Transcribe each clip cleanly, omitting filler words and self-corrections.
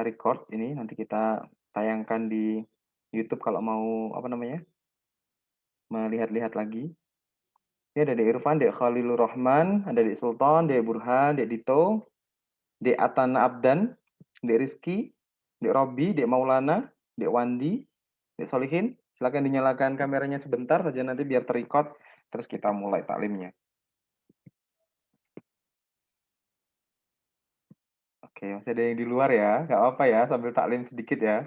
record ini, nanti kita tayangkan di YouTube kalau mau, apa namanya, melihat-lihat lagi. Ini ada Dek Irfan, Dek Khalilur Rahman, ada Dek Sultan, Dek Burhan, Dek Dito, Dek Atana Abdan, Dek Rizky, Dek Robi, Dek Maulana, Dek Wandi, Dek Solihin. Silakan dinyalakan kameranya sebentar saja nanti biar terrecord, terus kita mulai taklimnya. Oke, masih ada yang di luar ya, nggak apa-apa ya, sambil taklim sedikit ya.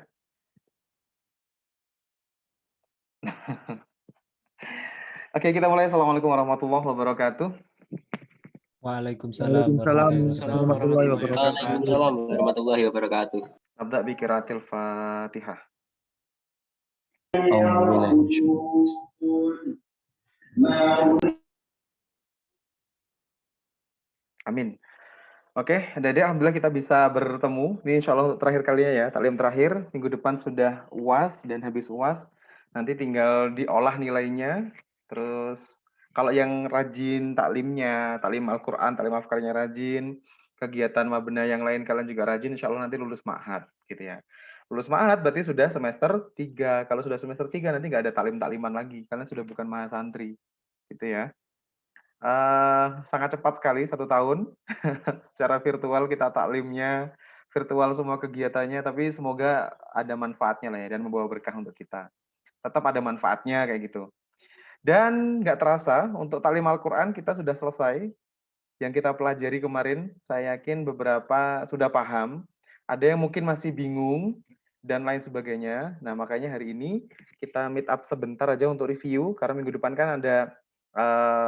Oke, kita mulai. Assalamualaikum warahmatullahi wabarakatuh. Waalaikumsalam Waalaikumsalam warahmatullahi Waalaikumsalam wabarakatuh. warahmatullahi warahmatullahi wabarakatuh. wabarakatuh. Waalaikumsalam warahmatullahi wabarakatuh. Nabda bi qiraatil Fatihah. Alhamdulillah. Amin. Oke, Dede, alhamdulillah kita bisa bertemu. Ini insya Allah terakhir kalinya ya, taklim terakhir. Minggu depan sudah UAS dan habis UAS. Nanti tinggal diolah nilainya. Terus kalau yang rajin taklimnya, taklim Al-Quran, taklim Afkarnya rajin, kegiatan mabena yang lain kalian juga rajin, insya Allah nanti lulus ma'had gitu ya. Lulus ma'had berarti sudah semester 3. Kalau sudah semester 3 nanti nggak ada taklim-takliman lagi. Kalian sudah bukan mahasantri gitu ya. Sangat cepat sekali 1 tahun. Secara virtual kita taklimnya, virtual semua kegiatannya, tapi semoga ada manfaatnya lah ya dan membawa berkah untuk kita. Tetap ada manfaatnya kayak gitu. Dan nggak terasa untuk taklim Al-Quran kita sudah selesai. Yang kita pelajari kemarin, saya yakin beberapa sudah paham. Ada yang mungkin masih bingung dan lain sebagainya. Nah, makanya hari ini kita meet up sebentar aja untuk review karena minggu depan kan ada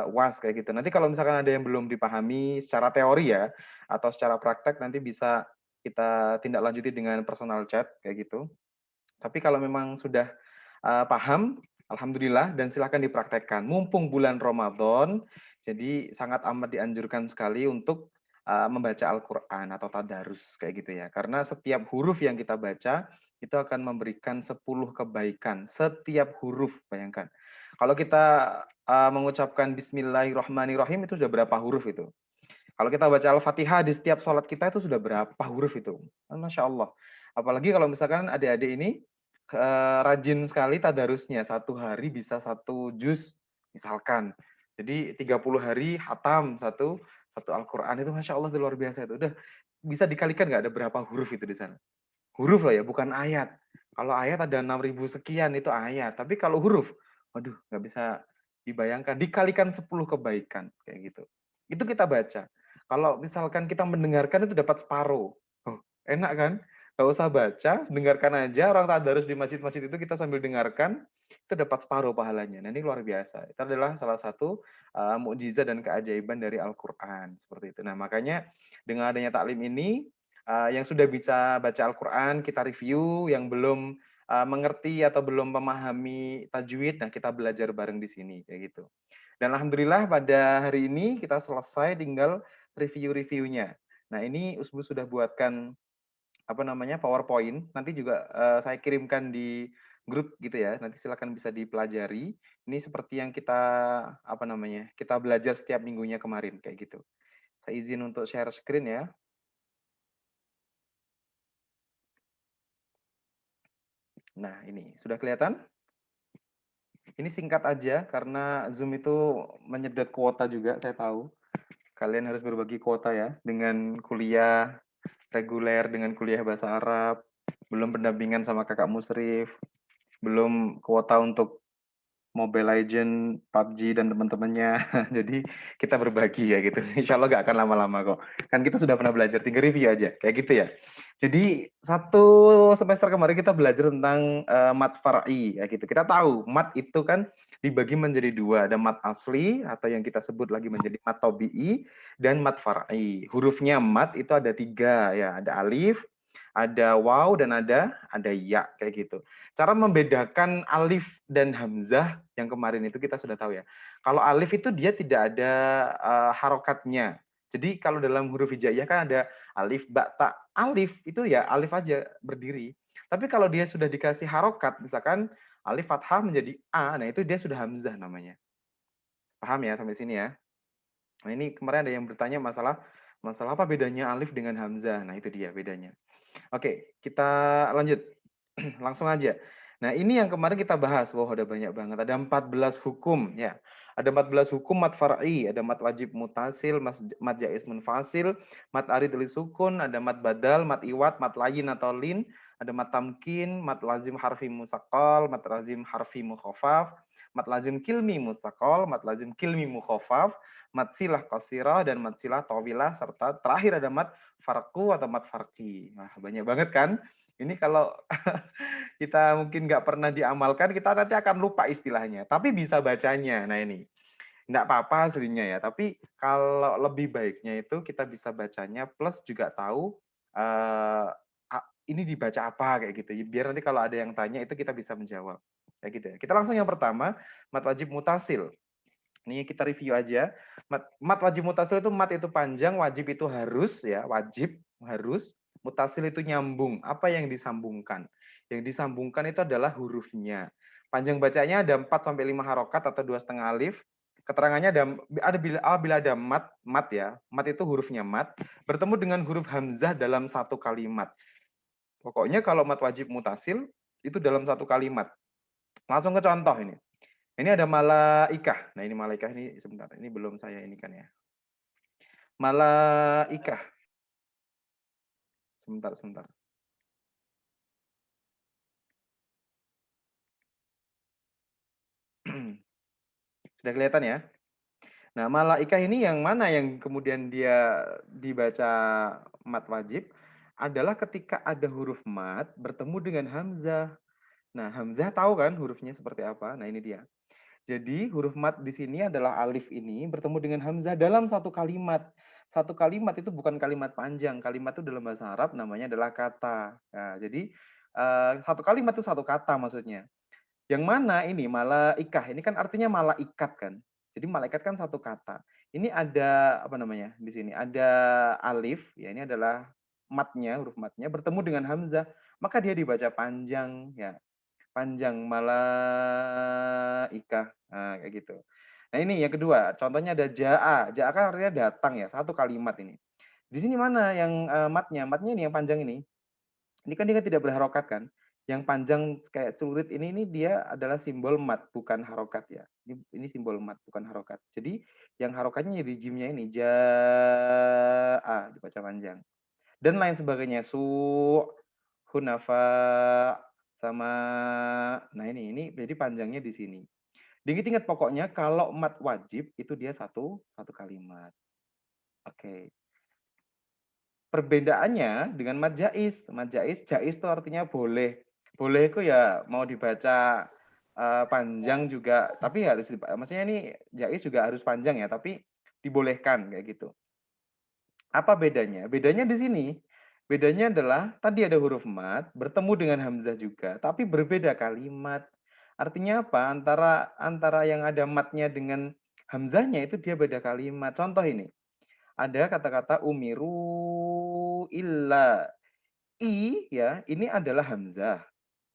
UAS kayak gitu. Nanti kalau misalkan ada yang belum dipahami secara teori ya atau secara praktek nanti bisa kita tindak lanjuti dengan personal chat kayak gitu. Tapi kalau memang sudah paham, alhamdulillah dan silahkan dipraktekkan. Mumpung bulan Ramadan, jadi sangat amat dianjurkan sekali untuk membaca Al-Quran atau tadarus kayak gitu ya. Karena setiap huruf yang kita baca itu akan memberikan 10 kebaikan. Setiap huruf, bayangkan. Kalau kita mengucapkan Bismillahirrahmanirrahim itu sudah berapa huruf itu? Kalau kita baca Al-Fatihah di setiap sholat kita itu sudah berapa huruf itu? Masya Allah. Apalagi kalau misalkan adik-adik ini rajin sekali tadarusnya. 1 hari bisa 1 juz misalkan. Jadi 30 hari hatam satu Al-Quran itu Masya Allah itu luar biasa itu. Udah bisa dikalikan nggak ada berapa huruf itu di sana? Huruf lah ya, bukan ayat. Kalau ayat ada 6.000 sekian itu ayat. Tapi kalau huruf, waduh nggak bisa dibayangkan. Dikalikan 10 kebaikan kayak gitu. Itu kita baca. Kalau misalkan kita mendengarkan itu dapat separuh. Oh, enak kan? Gak usah baca, dengarkan aja. Orang tadarus di masjid-masjid itu kita sambil dengarkan, itu dapat separuh pahalanya. Nah, ini luar biasa. Itu adalah salah satu mukjizat dan keajaiban dari Al-Quran. Seperti itu. Nah, makanya dengan adanya taklim ini, yang sudah bisa baca Al-Quran, kita review. Yang belum mengerti atau belum memahami tajwid, nah kita belajar bareng di sini. Kayak gitu. Dan alhamdulillah pada hari ini kita selesai tinggal review-reviewnya. Nah, ini Usbu sudah buatkan apa namanya PowerPoint. Nanti juga saya kirimkan di grup gitu ya. Nanti silakan bisa dipelajari. Ini seperti yang kita apa namanya? Kita belajar setiap minggunya kemarin kayak gitu. Saya izin untuk share screen ya. Nah, ini sudah kelihatan? Ini singkat aja karena Zoom itu menyedot kuota juga, saya tahu. Kalian harus berbagi kuota ya dengan kuliah reguler, dengan kuliah bahasa Arab, belum pendampingan sama kakak musrif, belum kuota untuk Mobile Legend, PUBG dan teman-temannya. Jadi kita berbagi ya gitu. Insya Allah gak akan lama-lama kok. Kan kita sudah pernah belajar, tinggal review aja kayak gitu ya. Jadi 1 semester kemarin kita belajar tentang mat far'i ya gitu. Kita tahu mat itu kan dibagi menjadi 2, ada mat asli atau yang kita sebut lagi menjadi mat tabi'i dan mat far'i. Hurufnya mat itu ada 3 ya, ada alif, ada waw dan ada ya kayak gitu. Cara membedakan alif dan hamzah yang kemarin itu kita sudah tahu ya. Kalau alif itu dia tidak ada harokatnya. Jadi kalau dalam huruf hijaiyah kan ada alif, ba, ta. Alif itu ya alif aja berdiri. Tapi kalau dia sudah dikasih harokat, misalkan alif fathah menjadi a, nah itu dia sudah hamzah namanya. Paham ya sampai sini ya? Nah ini kemarin ada yang bertanya masalah apa bedanya alif dengan hamzah. Nah itu dia bedanya. Oke, kita lanjut. Langsung aja. Nah, ini yang kemarin kita bahas. Wah, ada banyak banget. Ada 14 hukum ya. Ada 14 hukum mat far'i, ada mat wajib mutasil, mat jaiz munfasil, mat arid li sukun, ada mat badal, mat iwat, mat layin atau lin, ada mat tamkin, mat lazim harfi musaqqal, mat lazim harfi mukhafaf, mat lazim kilmi mustaqal, mat lazim kilmi mukhafaf, mat silah qasirah dan mat silah tawilah serta terakhir ada mat farqu atau mat farqi. Nah, banyak banget kan? Ini kalau kita mungkin nggak pernah diamalkan, kita nanti akan lupa istilahnya. Tapi bisa bacanya. Nah ini, nggak apa-apa aslinya ya. Tapi kalau lebih baiknya itu kita bisa bacanya, plus juga tahu ini dibaca apa kayak gitu. Biar nanti kalau ada yang tanya itu kita bisa menjawab. Kayak gitu ya. Kita langsung yang pertama, mat wajib mutasil. Ini kita review aja. Mat wajib mutasil itu mat itu panjang, wajib itu harus ya, wajib harus. Mutasil itu nyambung. Apa yang disambungkan? Yang disambungkan itu adalah hurufnya. Panjang bacanya ada 4 sampai 5 harokat atau 2,5 alif. Keterangannya ada bila ada mat ya. Mat itu hurufnya mat bertemu dengan huruf hamzah dalam satu kalimat. Pokoknya kalau mat wajib mutasil itu dalam satu kalimat. Langsung ke contoh ini. Ini ada malaikah. Nah, ini malaikah ini sebentar. Ini belum saya ini kan ya. Malaikah. Sebentar, sebentar. Sudah kelihatan ya? Nah, malaikah ini yang mana yang kemudian dia dibaca mat wajib adalah ketika ada huruf mat bertemu dengan hamzah. Nah, hamzah tahu kan hurufnya seperti apa? Nah, ini dia. Jadi huruf mat di sini adalah alif ini bertemu dengan hamzah dalam satu kalimat. Satu kalimat itu bukan kalimat panjang. Kalimat itu dalam bahasa Arab namanya adalah kata. Nah, jadi satu kalimat itu satu kata maksudnya. Yang mana ini malaikah? Ini kan artinya malaikat kan. Jadi malaikat kan satu kata. Ini ada apa namanya di sini? Ada alif, ya ini adalah matnya, huruf matnya bertemu dengan hamzah, maka dia dibaca panjang ya. Panjang malaikah. Nah, kayak gitu. Nah, ini yang kedua, contohnya ada jaa. Jaa kan artinya datang ya, satu kalimat ini. Di sini mana yang matnya? Matnya ini yang panjang ini. Ini kan dia tidak berharokat kan. Yang panjang kayak celurit ini dia adalah simbol mat, bukan harokat ya. Ini simbol mat, bukan harokat. Jadi yang harokatnya di jimnya ini jaa dibaca panjang. Dan lain sebagainya. Hunafa, sama nah ini jadi panjangnya di sini. Diingat-ingat pokoknya kalau mat wajib itu dia satu kalimat. Oke. Perbedaannya dengan mat jaiz. Mat jaiz, jaiz itu artinya boleh. Boleh itu ya mau dibaca panjang juga, tapi harus maksudnya ini jaiz juga harus panjang ya, tapi dibolehkan kayak gitu. Apa bedanya? Bedanya di sini. Bedanya adalah tadi ada huruf mat bertemu dengan hamzah juga, tapi berbeda kalimat. Artinya apa? Antara yang ada matnya dengan hamzahnya itu dia beda kalimat. Contoh ini. Ada kata-kata umiru illa. I ya, ini adalah hamzah,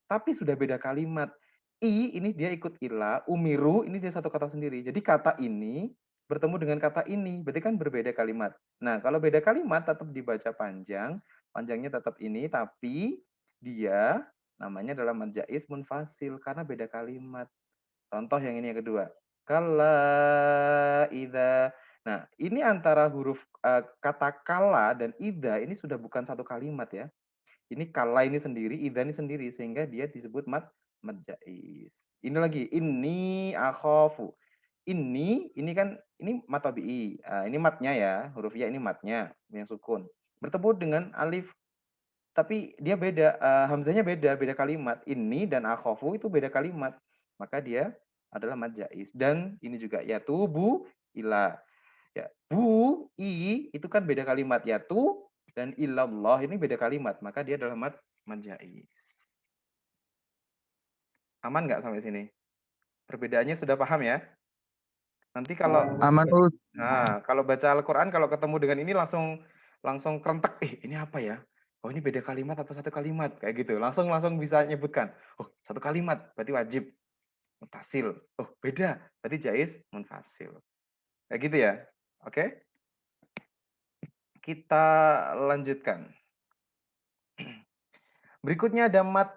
tapi sudah beda kalimat. I ini dia ikut illa, umiru ini dia satu kata sendiri. Jadi kata ini bertemu dengan kata ini, berarti kan berbeda kalimat. Nah, kalau beda kalimat tetap dibaca panjang, panjangnya tetap ini, tapi dia namanya adalah mad jaiz munfasil karena beda kalimat. Contoh yang ini yang kedua. Kala ida. Nah, ini antara huruf kata kala dan ida ini sudah bukan satu kalimat ya. Ini kala ini sendiri, ida ini sendiri sehingga dia disebut mad jaiz. Ini lagi ini akhafu. Ini kan ini mat tabii. Ini matnya ya, huruf ya ini matnya yang sukun. Bertemu dengan alif tapi dia beda, hamzahnya beda, beda kalimat. Ini dan akhafu itu beda kalimat. Maka dia adalah mad jaiz. Dan ini juga ya tubu ila. Ya, bu, itu kan beda kalimat. Ya tu dan illallah ini beda kalimat. Maka dia adalah mad jaiz. Aman nggak sampai sini? Perbedaannya sudah paham ya? Nanti kalau Aman, Ud. kalau baca Al-Qur'an kalau ketemu dengan ini langsung langsung kerentek, ini apa ya? Oh, ini beda kalimat atau satu kalimat? Kayak gitu. Langsung langsung bisa nyebutkan. Oh, satu kalimat berarti wajib mutasil. Oh, beda berarti jaiz munfasil. Kayak gitu ya. Oke? Kita lanjutkan. Berikutnya ada mat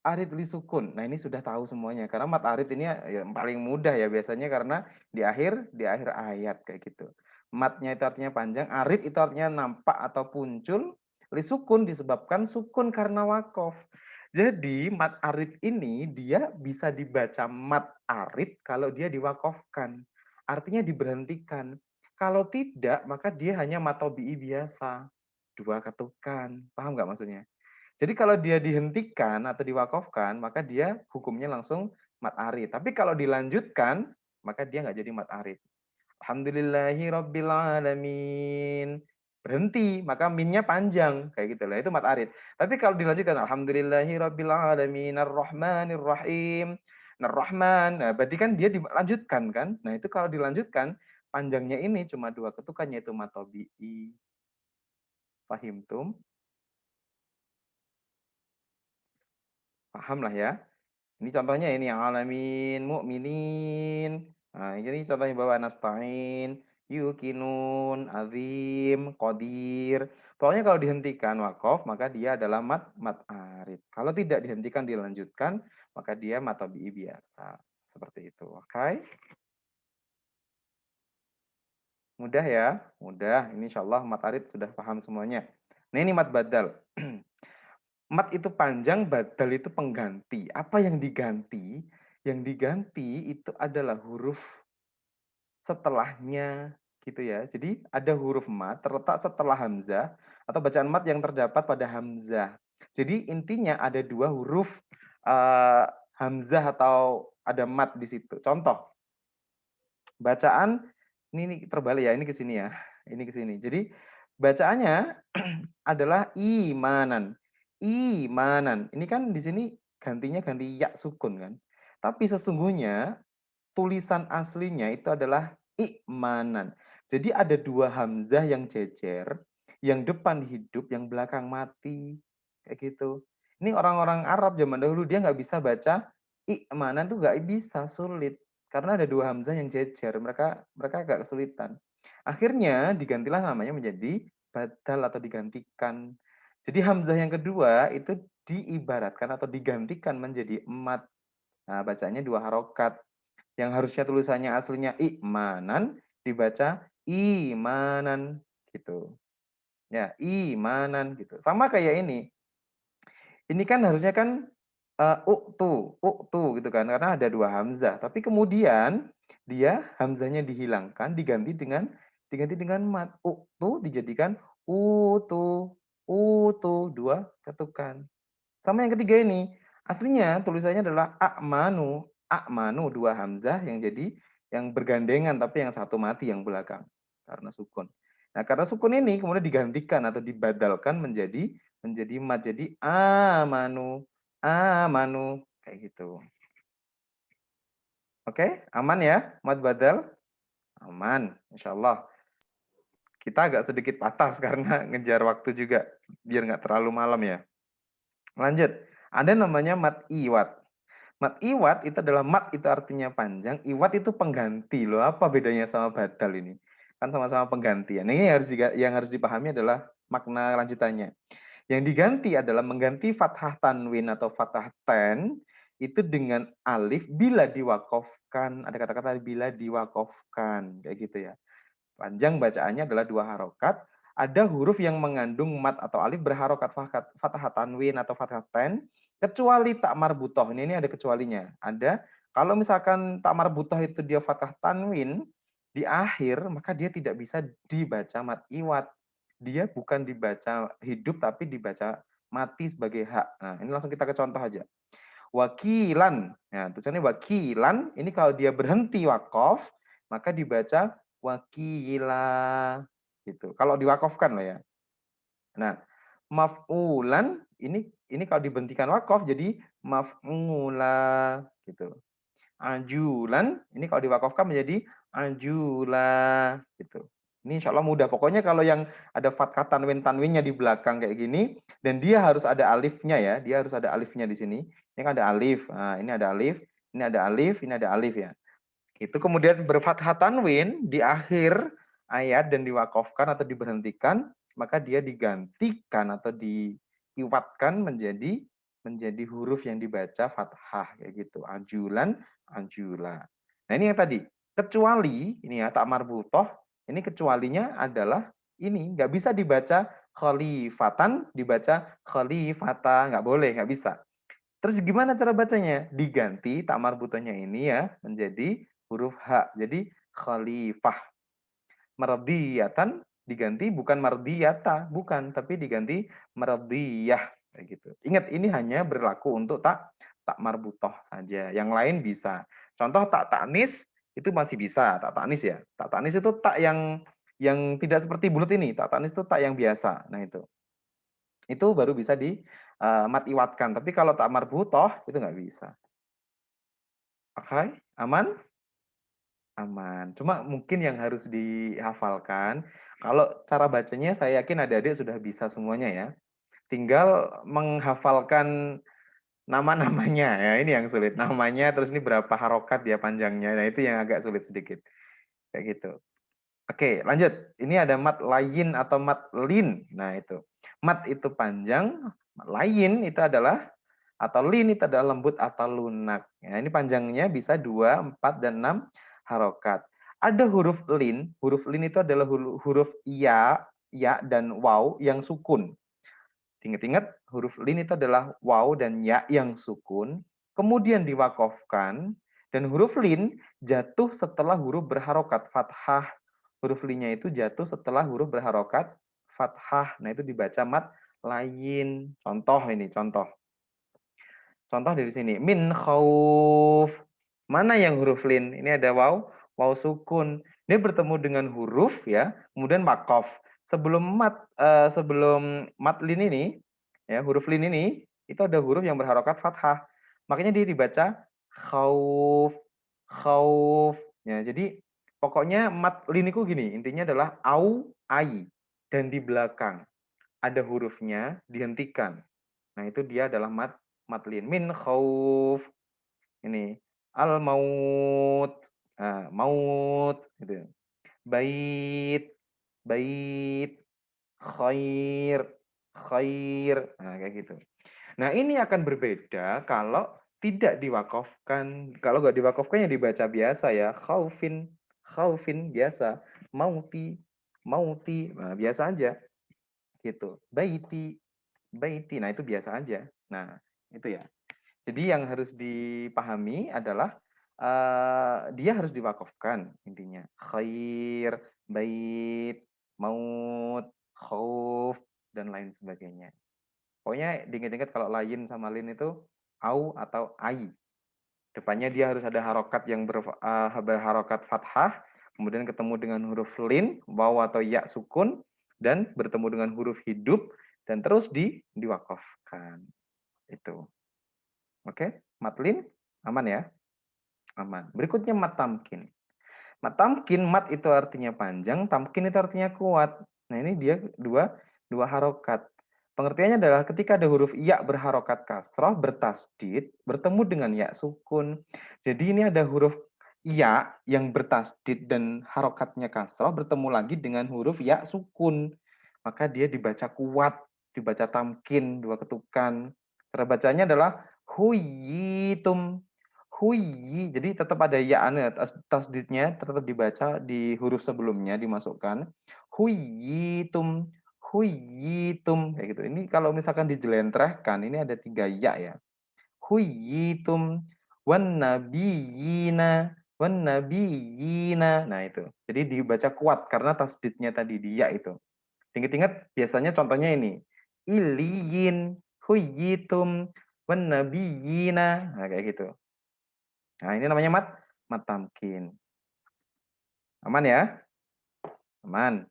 arid li sukun. Nah, ini sudah tahu semuanya karena mat arid ini yang paling mudah ya biasanya karena di akhir ayat kayak gitu. Matnya itu artinya panjang, arid itu artinya nampak atau muncul, li sukun disebabkan sukun karena wakof. Jadi mat arid ini dia bisa dibaca mat arid kalau dia diwakofkan. Artinya diberhentikan. Kalau tidak, maka dia hanya matobi'i biasa. Dua ketukan. Paham nggak maksudnya? Jadi kalau dia dihentikan atau diwakafkan, maka dia hukumnya langsung mat arid. Tapi kalau dilanjutkan, maka dia nggak jadi mat arid. Alhamdulillahi Rabbil Alamin. Berhenti, maka minnya panjang. Kayak gitu lah, itu mat arid. Tapi kalau dilanjutkan, Alhamdulillahi Rabbil Alamin, Ar-Rahmanir Rahim. Ar-Rahman, nah, berarti kan dia dilanjutkan kan? Nah itu kalau dilanjutkan, panjangnya ini cuma dua ketukan, yaitu matobi'i. Fahimtum? Paham lah ya? Ini contohnya ini yang alamin, mu'minin. Nah, ini contohnya bahwa nasta'in, yukinun, azim, qadir. Pokoknya kalau dihentikan wakof, maka dia adalah mat arid. Kalau tidak dihentikan dilanjutkan, maka dia matobi'i biasa. Seperti itu. Oke? Mudah ya? Mudah. Ini insya Allah mat arid sudah paham semuanya. Nah ini mat badal. Mat itu panjang, badal itu pengganti. Apa yang diganti? Yang diganti itu adalah huruf setelahnya gitu ya. Jadi ada huruf mat terletak setelah hamzah atau bacaan mat yang terdapat pada hamzah. Jadi intinya ada dua huruf uh, hamzah atau ada mat di situ. Contoh, bacaan ini terbalik ya, ini ke sini ya. Ini ke sini. Jadi bacaannya adalah imanan. Imanan. Ini kan di sini gantinya ganti ya sukun kan. Tapi sesungguhnya tulisan aslinya itu adalah imanan. Jadi ada dua hamzah yang jejer, yang depan hidup, yang belakang mati. Kayak gitu. Ini orang-orang Arab zaman dahulu dia nggak bisa baca imanan tuh nggak bisa, sulit. Karena ada dua hamzah yang jejer, mereka mereka agak kesulitan. Akhirnya digantilah namanya menjadi badal atau digantikan. Jadi hamzah yang kedua itu diibaratkan atau digantikan menjadi emat. Nah, bacanya dua harokat. Yang harusnya tulisannya aslinya imanan dibaca imanan gitu. Ya, imanan gitu. Sama kayak ini. Ini kan harusnya kan uktu gitu kan karena ada dua hamzah. Tapi kemudian dia hamzahnya dihilangkan diganti dengan mat. Uktu dijadikan utu dua ketukan. Sama yang ketiga ini, aslinya tulisannya adalah akmanu, akmanu dua hamzah yang jadi yang bergandengan tapi yang satu mati yang belakang karena sukun. Nah, karena sukun ini kemudian digantikan atau dibadalkan menjadi mat jadi amanu, amanu kayak gitu. Oke, aman ya mat badal? Aman, insya Allah. Kita agak sedikit patas karena ngejar waktu juga biar nggak terlalu malam ya. Lanjut, ada namanya mat iwat. Mat iwat itu adalah mat itu artinya panjang, iwat itu pengganti loh. Apa bedanya sama badal ini? Kan sama-sama penggantian. Nah, ini yang harus dipahami adalah makna lanjutannya. Yang diganti adalah mengganti fathah tanwin atau fathah ten itu dengan alif bila diwakofkan. Ada kata-kata bila diwakofkan kayak gitu ya. Panjang bacaannya adalah dua harokat. Ada huruf yang mengandung mat atau alif berharokat fathah tanwin atau fathah ten, kecuali tak marbutoh. Ini ada kecualinya. Ada kalau misalkan tak marbutoh itu dia fathah tanwin di akhir, maka dia tidak bisa dibaca mat iwat. Dia bukan dibaca hidup tapi dibaca mati sebagai hak. Nah, ini langsung kita ke contoh aja. Wakilan. Nah, tulisannya wakilan. Ini kalau dia berhenti wakof, maka dibaca wakila. Gitu. Kalau diwakofkan loh ya. Nah, maf'ulan ini kalau diberhentikan wakof jadi maf'ula gitu. Ajulan ini kalau diwakofkan menjadi ajula gitu. Ini insya Allah mudah. Pokoknya kalau yang ada fathah tanwinnya di belakang kayak gini dan dia harus ada alifnya ya, dia harus ada alifnya di sini. Ini kan ada alif. Nah, ini ada alif, ini ada alif, ini ada alif ya. Itu kemudian berfathah tanwin di akhir ayat dan diwakofkan atau diberhentikan, maka dia digantikan atau iwatkan menjadi huruf yang dibaca fathah kayak gitu. Ajulan, ajula. Nah, ini yang tadi. Kecuali ini ya tak marbutoh, ini kecualinya adalah ini nggak bisa dibaca khalifatan, dibaca khalifata, nggak boleh, nggak bisa. Terus gimana cara bacanya? Diganti tak marbutohnya ini ya menjadi huruf H. Jadi khalifah. Mardiyatan diganti bukan mardiyata, bukan, tapi diganti mardiyah kayak gitu. Ingat ini hanya berlaku untuk tak marbutoh saja. Yang lain bisa. Contoh tak taknis itu masih bisa, tak taknis ya. Tak taknis itu tak yang tidak seperti bulut ini. Tak taknis itu tak yang biasa. Nah, itu baru bisa di mat iwatkan. Tapi kalau tak marbutoh itu nggak bisa. Oke, aman? Aman. Cuma mungkin yang harus dihafalkan, kalau cara bacanya saya yakin adik-adik sudah bisa semuanya ya. Tinggal menghafalkan nama-namanya ya, ini yang sulit. Namanya terus ini berapa harokat ya panjangnya. Nah, itu yang agak sulit sedikit. Kayak gitu. Oke, lanjut. Ini ada mat lain atau mat lin. Nah, itu. Mat itu panjang, mat lain itu adalah atau lin itu adalah lembut atau lunak. Ya, ini panjangnya bisa 2, 4, dan 6 harokat. Ada huruf lin itu adalah huruf ya dan waw yang sukun. Ingat-ingat, huruf lin itu adalah waw dan ya yang sukun, kemudian diwakofkan, dan huruf lin jatuh setelah huruf berharokat fathah. Huruf linnya itu jatuh setelah huruf berharokat fathah. Nah, itu dibaca mat lain. Contoh ini, contoh. Contoh dari sini, min khauf. Mana yang huruf lin? Ini ada waw, waw sukun. Dia bertemu dengan huruf ya, kemudian wakof. Sebelum mat lin ini, ya huruf lin ini itu ada huruf yang berharokat fathah. Makanya dia dibaca khauf, khauf. Ya, jadi pokoknya mat lin itu gini, intinya adalah au, ai, dan di belakang ada hurufnya dihentikan. Nah, itu dia adalah matlin min khauf. Ini al maut. Nah, maut gitu. Bait, bait, khair, khair. Nah, kayak gitu. Nah, ini akan berbeda kalau tidak diwakafkan. Kalau nggak diwakafkan ya dibaca biasa ya. Khaufin, khaufin biasa. Mauti, mauti. Nah, biasa aja gitu. Baiti, baiti. Nah, itu biasa aja. Nah, itu ya. Jadi yang harus dipahami adalah dia harus diwakafkan intinya. Khair, bait, maut, khauf, dan lain sebagainya. Pokoknya diingat-ingat kalau lain sama lin itu au atau ai. Depannya dia harus ada harokat yang berharokat fathah, kemudian ketemu dengan huruf lin, waw atau ya sukun, dan bertemu dengan huruf hidup, dan terus diwakafkan. Itu. Oke, matlin aman ya? Aman. Berikutnya mat tamkin. Mat tamkin, mat itu artinya panjang, tamkin itu artinya kuat. Nah, ini dia dua harokat. Pengertiannya adalah ketika ada huruf ya berharokat kasroh, bertasdid, bertemu dengan ya sukun. Jadi ini ada huruf ya yang bertasdid dan harokatnya kasroh bertemu lagi dengan huruf ya sukun. Maka dia dibaca kuat, dibaca tamkin, dua ketukan. Cara bacanya adalah huyitum. Huyi, jadi tetap ada ya tasdidnya tetap dibaca di huruf sebelumnya dimasukkan. Huyitum, huyitum kayak gitu. Ini kalau misalkan dijelentrehkan ini ada 3 ya. Huyitum wan nabiyina wan nabiyina. Nah, itu. Jadi dibaca kuat karena tasdidnya tadi di ya itu. Ingat-ingat biasanya contohnya ini. Iliyin, huyitum wan nabiyina. Nah, kayak gitu. Nah, ini namanya mat tamkin. Aman ya? Aman.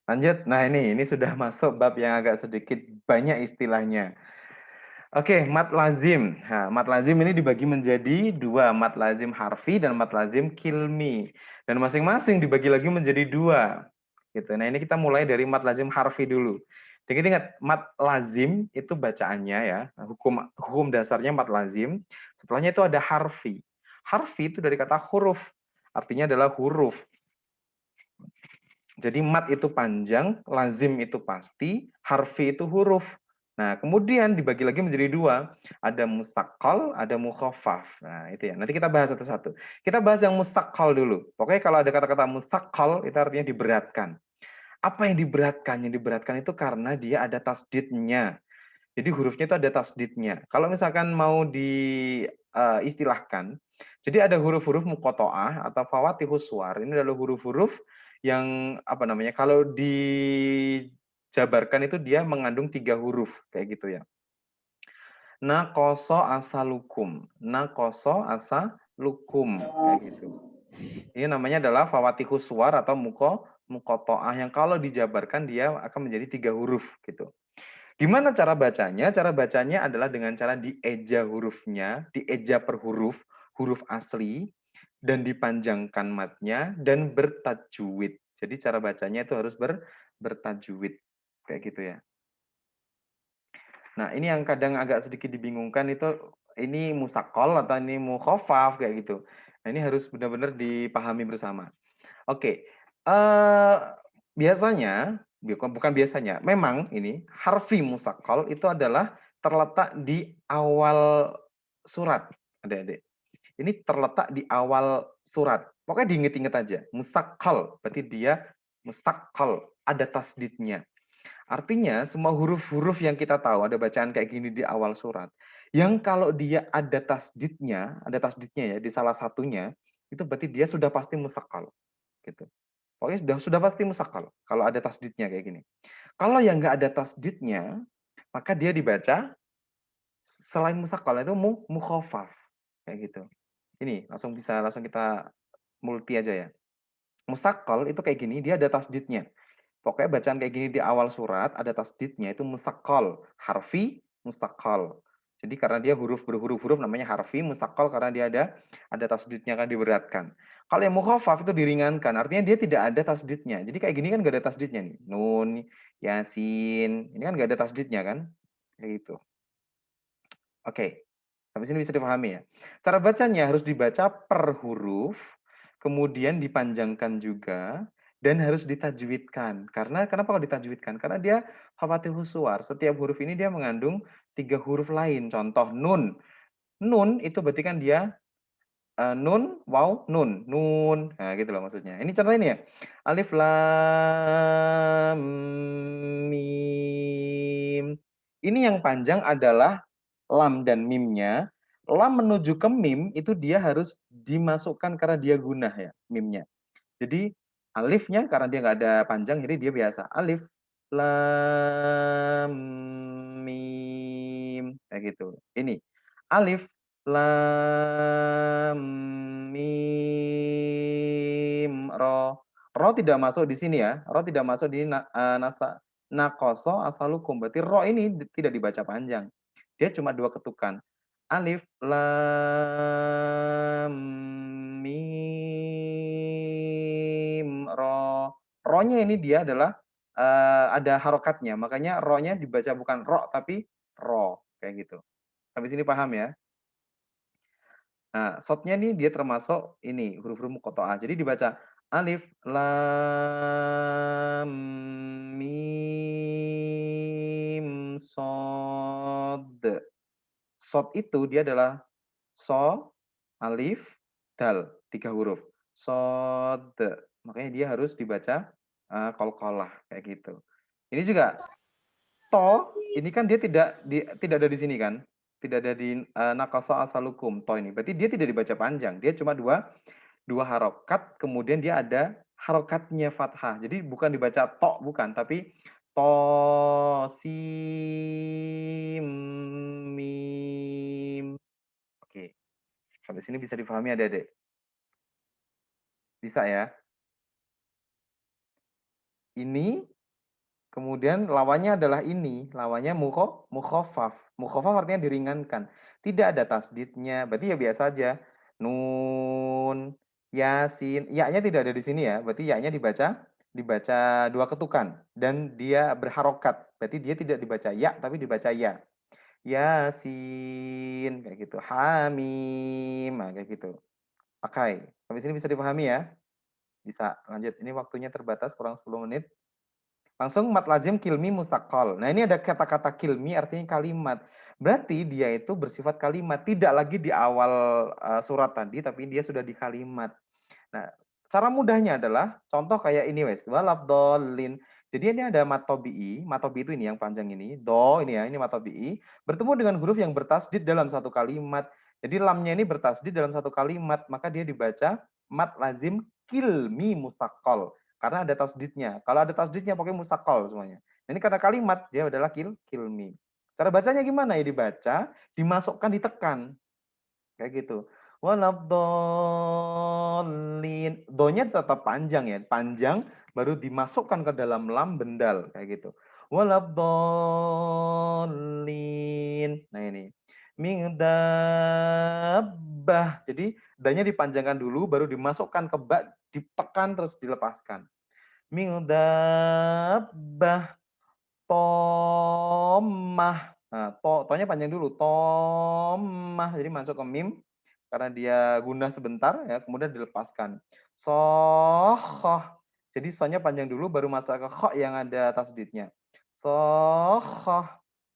Lanjut. Nah, ini sudah masuk bab yang agak sedikit banyak istilahnya. Oke, mat lazim. Nah, mat lazim ini dibagi menjadi 2, mat lazim harfi dan mat lazim kilmi. Dan masing-masing dibagi lagi menjadi 2. Gitu. Nah, ini kita mulai dari mat lazim harfi dulu. Ingat, mat lazim itu bacaannya ya, hukum dasarnya mat lazim. Setelahnya itu ada harfi. Harfi itu dari kata huruf, artinya adalah huruf. Jadi mat itu panjang, lazim itu pasti, harfi itu huruf. Nah, kemudian dibagi lagi menjadi dua, ada mustaqal, ada mukhaffaf. Nah, itu ya. Nanti kita bahas satu-satu. Kita bahas yang mustaqal dulu. Pokoknya kalau ada kata-kata mustaqal, itu artinya diberatkan. Apa yang diberatkan? Yang diberatkan itu karena dia ada tasdidnya. Jadi hurufnya itu ada tasdidnya. Kalau misalkan mau diistilahkan, jadi ada huruf-huruf muqatta'ah atau fawatihus suwar. Ini adalah huruf-huruf yang apa namanya? Kalau dijabarkan itu dia mengandung 3 huruf kayak gitu ya. Naqasa asalukum, naqasa asalukum kayak gitu. Ini namanya adalah fawatihus suwar atau muqatta'ah yang kalau dijabarkan dia akan menjadi 3 huruf gitu. Gimana cara bacanya? Cara bacanya adalah dengan cara dieja hurufnya, dieja per huruf, huruf asli, dan dipanjangkan matnya, dan bertajwid. Jadi cara bacanya itu harus bertajwid. Kayak gitu ya. Nah, ini yang kadang agak sedikit dibingungkan itu, ini musakol atau ini mukhofaf kayak gitu. Nah, ini harus benar-benar dipahami bersama. Oke, biasanya, bukan biasanya, memang ini harfi musakol itu adalah terletak di awal surat, adik-adik. Ini terletak di awal surat. Pokoknya diinget-inget aja. Musakol, berarti dia musakol, ada tasdidnya. Artinya semua huruf-huruf yang kita tahu ada bacaan kayak gini di awal surat. Yang kalau dia ada tasdidnya ya di salah satunya, itu berarti dia sudah pasti musakal gitu. Pokoknya sudah pasti musakal kalau ada tasdidnya kayak gini. Kalau yang nggak ada tasdidnya, maka dia dibaca selain musakal itu mukhafaf kayak gitu. Ini langsung kita multi aja ya. Musakal itu kayak gini, dia ada tasdidnya. Pokoknya bacaan kayak gini di awal surat ada tasdidnya itu musakal, harfi musakal. Jadi karena dia huruf berhuruf-huruf namanya harfi musakal karena dia ada tasdidnya kan diberatkan. Kalau yang mukhafaf itu diringankan, artinya dia tidak ada tasdidnya. Jadi kayak gini kan gak ada tasdidnya nih. Nun, yasin, ini kan gak ada tasdidnya kan? Kayak gitu. Oke, sampai sini bisa dipahami ya. Cara bacanya harus dibaca per huruf, kemudian dipanjangkan juga, dan harus ditajwidkan. Karena kenapa kalau ditajwidkan? Karena dia fafatihus suwar. Setiap huruf ini dia mengandung 3 huruf lain. Contoh nun. Nun itu berarti kan dia nun, waw, nun, nun. Nah, gitu loh maksudnya. Ini contoh ini ya. Alif lam mim. Ini yang panjang adalah lam dan mimnya. Lam menuju ke mim itu dia harus dimasukkan karena dia gunah ya mimnya. Jadi alifnya karena dia nggak ada panjang jadi dia biasa. Alif lam mim kayak gitu. Ini alif lam mim ro. Ro tidak masuk di sini ya. Ro tidak masuk di nasa nakoso asalukum. Berarti ro ini tidak dibaca panjang. Dia cuma 2 ketukan. Alif lam mim ro. Ro-nya ini dia adalah ada harokatnya. Makanya ro-nya dibaca bukan ro tapi ro kayak gitu. Sampai sini paham ya? Nah, shotnya nih dia termasuk ini huruf-huruf muqatta'ah. Jadi dibaca alif lam mim shad. Shad itu dia adalah so, alif, dal, 3 huruf. Shad. Makanya dia harus dibaca qalqalah kayak gitu. Ini juga to, ini kan dia tidak ada di sini kan? Tidak ada di naqasa asalukum to ini. Berarti dia tidak dibaca panjang. Dia cuma dua harokat, kemudian dia ada harokatnya fathah. Jadi bukan dibaca to, bukan, tapi to sim mim. Oke, sampai sini bisa dipahami Adik-adik? Bisa ya? Ini kemudian lawannya adalah ini, lawannya mukhafaf. Mukhafaf artinya diringankan. Tidak ada tasdidnya, berarti ya biasa aja. Nun, yasin, ya-nya tidak ada di sini ya. Berarti ya-nya dibaca 2 ketukan dan dia berharokat. Berarti dia tidak dibaca ya tapi dibaca ya. Yasin kayak gitu. Hamim, nah, kayak gitu. Oke, sampai sini bisa dipahami ya? Bisa. Lanjut. Ini waktunya terbatas kurang 10 menit. Langsung mat lazim kilmi mustaqol. Nah, ini ada kata-kata kilmi artinya kalimat. Berarti dia itu bersifat kalimat, tidak lagi di awal surat tadi, tapi dia sudah di kalimat. Nah, cara mudahnya adalah contoh kayak ini wes, walabdolin. Jadi ini ada matobi'i, matobi itu ini yang panjang ini, do ini ya, ini matobi'i, bertemu dengan huruf yang bertasdid dalam satu kalimat. Jadi lamnya ini bertasdid dalam satu kalimat, maka dia dibaca mat lazim kilmi musakol. Karena ada tasdidnya. Kalau ada tasdidnya pakai musakol semuanya. Nah, ini karena kalimat, dia adalah kilmi. Cara bacanya gimana ya dibaca, dimasukkan, ditekan. Kayak gitu. Waladhdallin. Do-nya tetap panjang ya, panjang baru dimasukkan ke dalam lam bendal kayak gitu. Waladhdallin. Nah ini. Min dabbah. Jadi danya dipanjangkan dulu baru dimasukkan ke ba, ditekan terus dilepaskan. Min dabbah tomah. Nah, to-nya panjang dulu. Tomah. Jadi masuk ke mim karena dia gundah sebentar ya, kemudian dilepaskan. Sohoh. Jadi so-nya panjang dulu baru masuk ke kho yang ada tasdidnya. Sohoh.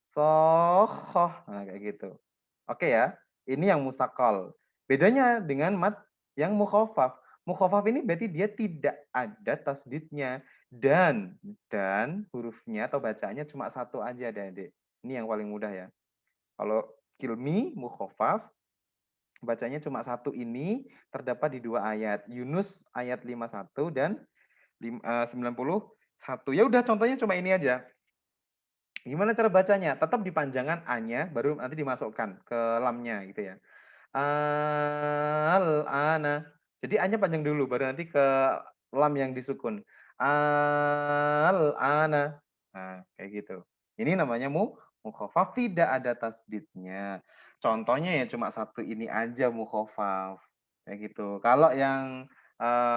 Sohoh. Nah, kayak gitu. Oke ya. Ini yang musakol. Bedanya dengan mat yang mukhofaf. Mukhofaf ini berarti dia tidak ada tasdidnya dan hurufnya atau bacaannya cuma satu aja Adik. Ini yang paling mudah ya. Kalau kilmi mukhofaf bacanya cuma satu ini terdapat di dua ayat. Yunus ayat 51 dan 91. Ya udah contohnya cuma ini aja. Gimana cara bacanya? Tetap dipanjangan A-nya baru nanti dimasukkan ke lamnya gitu ya. Al-ana. Jadi A-nya panjang dulu baru nanti ke lam yang disukun. Al-ana. Nah, kayak gitu. Ini namanya mukhafaf tidak ada tasdidnya. Contohnya ya cuma satu ini aja mukhafaf. Kayak gitu. Kalau yang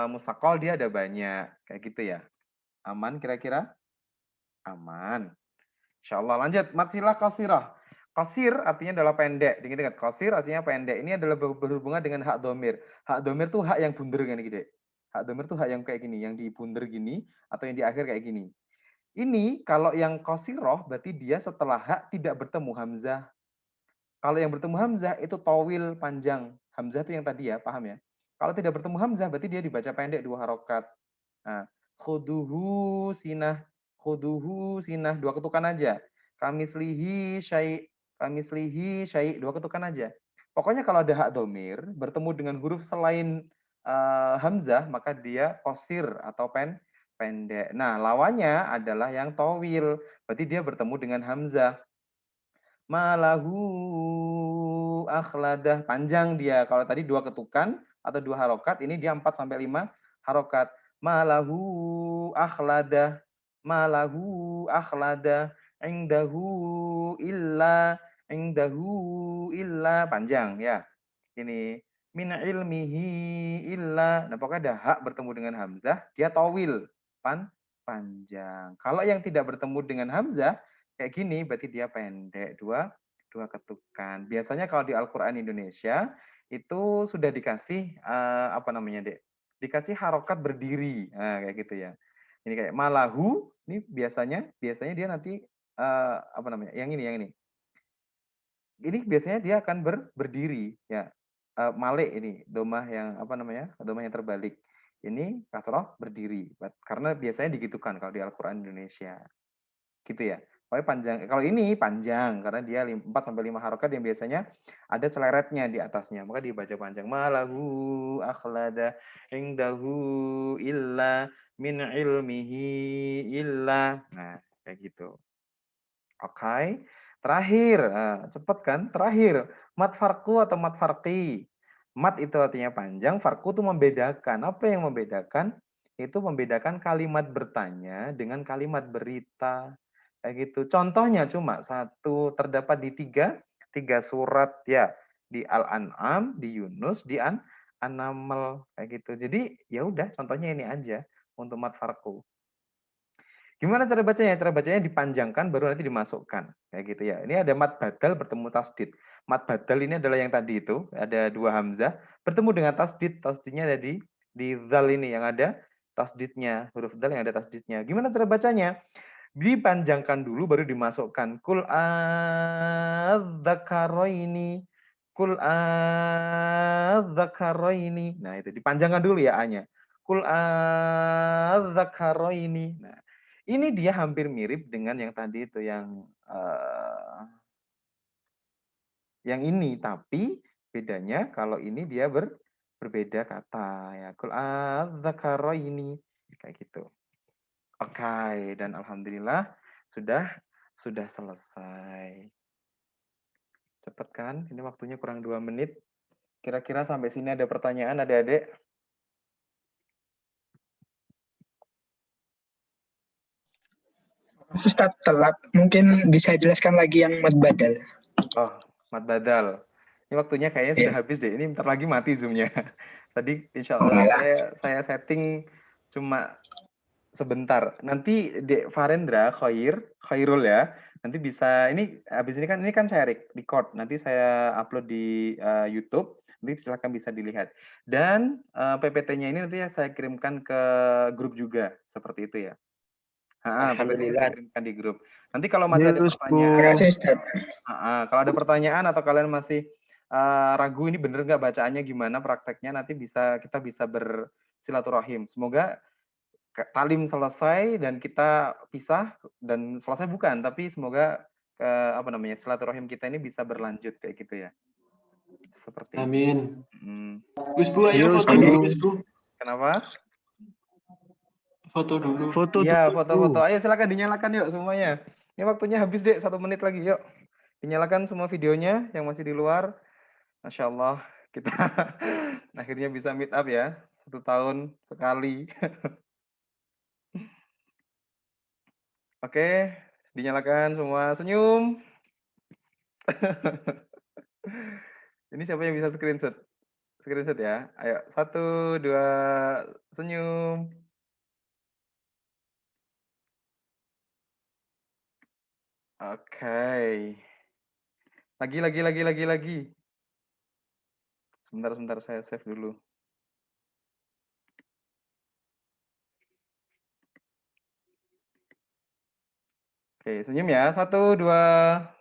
musakol dia ada banyak. Kayak gitu ya. Aman kira-kira? Aman. Insyaallah lanjut. Matsilah kasirah. Kasir artinya adalah pendek. Ingat-ingat, kasir artinya pendek. Ini adalah berhubungan dengan hak domir. Hak domir tuh hak yang bunder kan gitu. Hak domir tuh hak yang kayak gini, yang di bunder gini atau yang di akhir kayak gini. Ini kalau yang kosiroh berarti dia setelah hak tidak bertemu hamzah. Kalau yang bertemu hamzah itu towil panjang. Hamzah itu yang tadi ya, paham ya? Kalau tidak bertemu hamzah berarti dia dibaca pendek dua harokat. Nah, khuduhu sinah, khuduhu sinah dua ketukan aja. Kamislihi syai, kamislihi syai dua ketukan aja. Pokoknya kalau ada hak domir bertemu dengan huruf selain hamzah maka dia kosir atau pendek. Nah, lawannya adalah yang towil. Berarti dia bertemu dengan hamzah. Malahu akhladah. Panjang dia. Kalau tadi dua ketukan atau dua harokat, ini dia 4 sampai 5 harokat. Malahu akhladah. Malahu akhladah. Indahu illa. Indahu illa. Panjang ya. Ini. Min ilmihi illa. Nah pokoknya ada hak bertemu dengan hamzah. Dia towil. Panjang. Kalau yang tidak bertemu dengan hamzah, kayak gini berarti dia pendek dua ketukan. Biasanya kalau di Al-Qur'an Indonesia itu sudah dikasih apa namanya, Dek? Dikasih harokat berdiri. Nah, kayak gitu ya. Ini kayak malahu ini biasanya dia nanti apa namanya? Yang ini. Ini biasanya dia akan berdiri ya. Malik ini domah yang apa namanya? Domah yang terbalik. Ini kasroh berdiri. Karena biasanya digitukan kalau di Al-Qur'an Indonesia. Gitu ya. Pokoknya panjang. Kalau ini panjang karena dia 4 sampai 5 harokat yang biasanya ada celeretnya di atasnya. Maka dibaca panjang. Malahu akhlada indahu illa min ilmihi illa. Nah, kayak gitu. Oke. Terakhir, cepet kan? Terakhir, mat farku atau mat farqi. Mat itu artinya panjang, farku itu membedakan. Apa yang membedakan? Itu membedakan kalimat bertanya dengan kalimat berita. Kayak gitu. Contohnya cuma satu, terdapat di tiga surat ya. Di Al-An'am, di Yunus, di An-Naml. Kayak gitu. Jadi ya udah contohnya ini aja untuk mat farku. Gimana cara bacanya? Cara bacanya dipanjangkan baru nanti dimasukkan. Kayak gitu ya. Ini ada mat badal bertemu tasdid. Mat badal ini adalah yang tadi itu, ada dua hamzah bertemu dengan tasdid. Tasdidnya ada di zal ini yang ada tasdidnya, huruf dal yang ada tasdidnya. Gimana cara bacanya? Dipanjangkan dulu baru dimasukkan. Kul adzakaraini. Kul adzakaraini. Nah, itu dipanjangkan dulu ya A-nya. Kul adzakaraini. Nah, ini dia hampir mirip dengan yang tadi itu yang ini, tapi bedanya kalau ini dia berbeda kata ya. Kul adzakaraini kayak gitu. Oke, dan alhamdulillah sudah selesai. Cepet kan? Ini waktunya kurang 2 menit. Kira-kira sampai sini ada pertanyaan adik-adik? Ustaz telat, mungkin bisa jelaskan lagi yang mad badal. Oh, mad badal. Ini waktunya kayaknya sudah Ya. habis deh. Ini bentar lagi mati Zoom-nya. Tadi insya Oh, Allah malah. saya setting cuma sebentar. Nanti Dek Farendra Khairul ya. Nanti bisa ini habis ini kan saya record. Nanti saya upload di YouTube. Nanti silakan bisa dilihat. Dan PPT-nya ini nanti saya kirimkan ke grup juga seperti itu ya. PPT-nya saya Alhamdulillah. kirimkan di grup. Nanti kalau masih ada Terima pertanyaan, kasih Ustaz. kalau ada pertanyaan atau kalian masih ragu ini bener nggak bacaannya gimana prakteknya, nanti kita bisa bersilaturahim. Semoga talim selesai dan kita pisah dan selesai bukan, tapi semoga silaturahim kita ini bisa berlanjut kayak gitu ya. Seperti itu. Amin. Gus Bu, ayo foto dulu, Gus Bu. Kenapa? Foto dulu. Iya, foto-foto. Ayo silakan dinyalakan yuk semuanya. Ini waktunya habis deh, 1 menit lagi. Yuk, dinyalakan semua videonya yang masih di luar. Masya Allah, kita akhirnya bisa meet up ya. 1 tahun sekali. Oke, dinyalakan semua. Senyum. Ini siapa yang bisa screenshot? Screenshot ya. Ayo, 1, 2, senyum. Oke. Lagi. Sebentar saya save dulu. Oke, senyum ya. 1, 2.